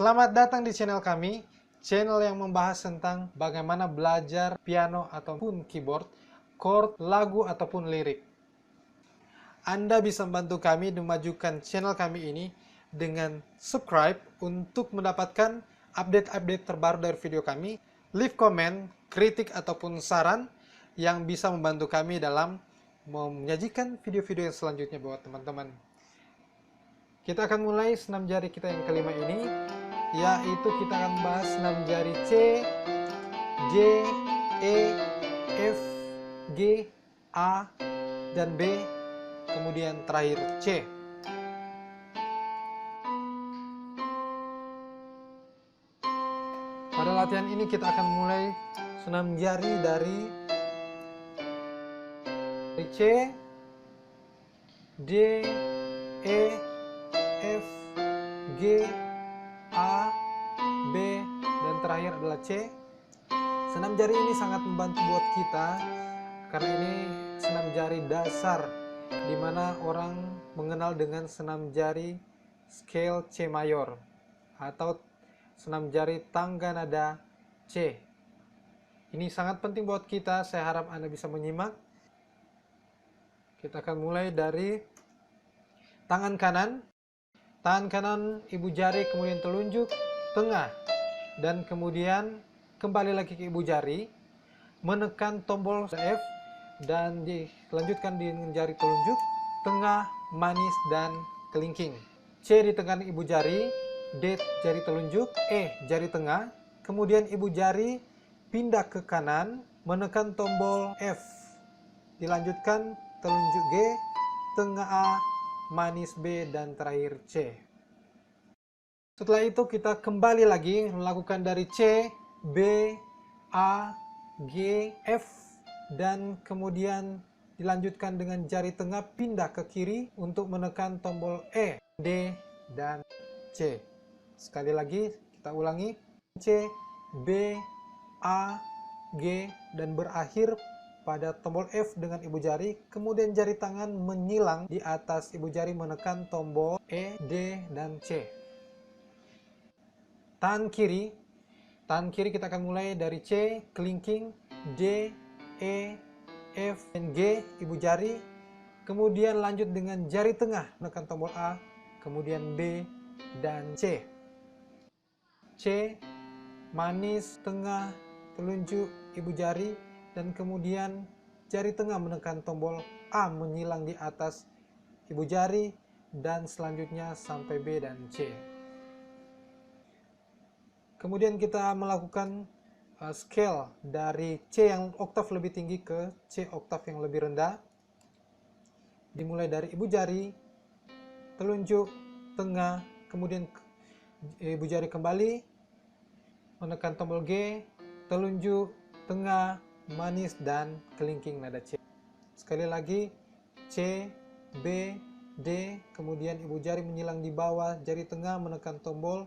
Selamat datang di channel kami, channel yang membahas tentang bagaimana belajar piano ataupun keyboard, chord, lagu ataupun lirik. Anda bisa membantu kami memajukan channel kami ini dengan subscribe untuk mendapatkan update-update terbaru dari video kami, leave comment, kritik ataupun saran yang bisa membantu kami dalam menyajikan video-video yang selanjutnya buat teman-teman. Kita akan mulai senam jari kita yang kelima ini, yaitu kita akan bahas senam jari C, J, E, F, G, A, dan B, kemudian terakhir C. Pada latihan ini kita akan mulai senam jari dari C, D, E, F, G, A, B, dan terakhir adalah C. Senam jari ini sangat membantu buat kita karena ini senam jari dasar di mana orang mengenal dengan senam jari scale C mayor atau senam jari tangga nada C. Ini sangat penting buat kita, saya harap Anda bisa menyimak. Kita akan mulai dari tangan kanan. Tangan kanan ibu jari, kemudian telunjuk, tengah, dan kemudian kembali lagi ke ibu jari, menekan tombol F, dan dilanjutkan dengan jari telunjuk, tengah, manis, dan kelingking. C di tengah ibu jari, D jari telunjuk, E jari tengah, kemudian ibu jari pindah ke kanan, menekan tombol F, dilanjutkan telunjuk G, tengah A, manis B, dan terakhir C. Setelah itu kita kembali lagi melakukan dari C, B, A, G, F, dan kemudian dilanjutkan dengan jari tengah pindah ke kiri untuk menekan tombol E, D, dan C. Sekali lagi kita ulangi, C, B, A, G, dan berakhir pada tombol F dengan ibu jari, kemudian jari tangan menyilang di atas ibu jari menekan tombol E, D, dan C. Tangan kiri kita akan mulai dari C, kelingking, D, E, F, dan G, ibu jari, kemudian lanjut dengan jari tengah menekan tombol A, kemudian B, dan C. C, manis, tengah, telunjuk, ibu jari, dan kemudian jari tengah menekan tombol A menyilang di atas ibu jari, dan selanjutnya sampai B dan C. Kemudian kita melakukan scale dari C yang oktav lebih tinggi ke C oktav yang lebih rendah. Dimulai dari ibu jari, telunjuk, tengah, kemudian ibu jari kembali, menekan tombol G, telunjuk, tengah, manis, dan kelingking nada C. Sekali lagi, C, B, D, kemudian ibu jari menyilang di bawah, jari tengah menekan tombol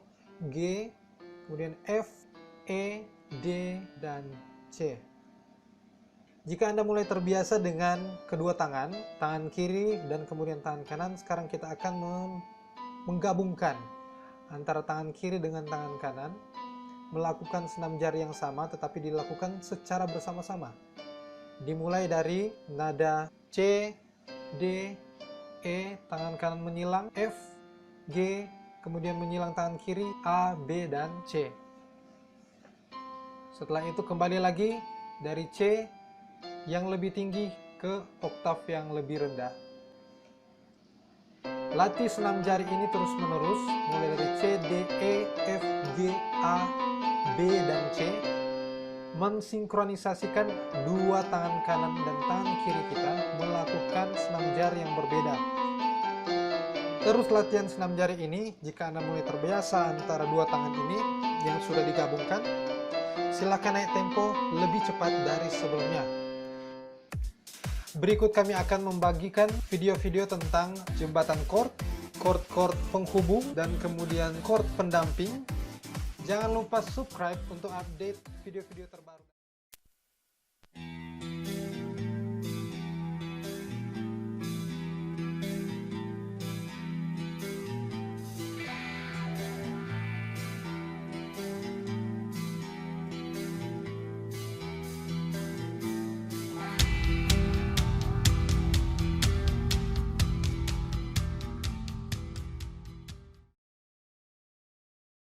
G, kemudian F, E, D, dan C. Jika Anda mulai terbiasa dengan kedua tangan, tangan kiri dan kemudian tangan kanan, sekarang kita akan menggabungkan antara tangan kiri dengan tangan kanan, melakukan senam jari yang sama tetapi dilakukan secara bersama-sama. Dimulai dari nada C, D, E, tangan kanan menyilang, F, G, kemudian menyilang tangan kiri, A, B, dan C. Setelah itu kembali lagi dari C yang lebih tinggi ke oktav yang lebih rendah. Latih senam jari ini terus-menerus, mulai dari C, D, E, F, G, A, B, dan C, mensinkronisasikan dua tangan kanan dan tangan kiri kita melakukan senam jari yang berbeda. Terus latihan senam jari ini, jika Anda mulai terbiasa antara dua tangan ini yang sudah digabungkan, silakan naik tempo lebih cepat dari sebelumnya. Berikut kami akan membagikan video-video tentang jembatan chord, chord penghubung, dan kemudian chord pendamping. Jangan lupa subscribe untuk update video-video terbaru.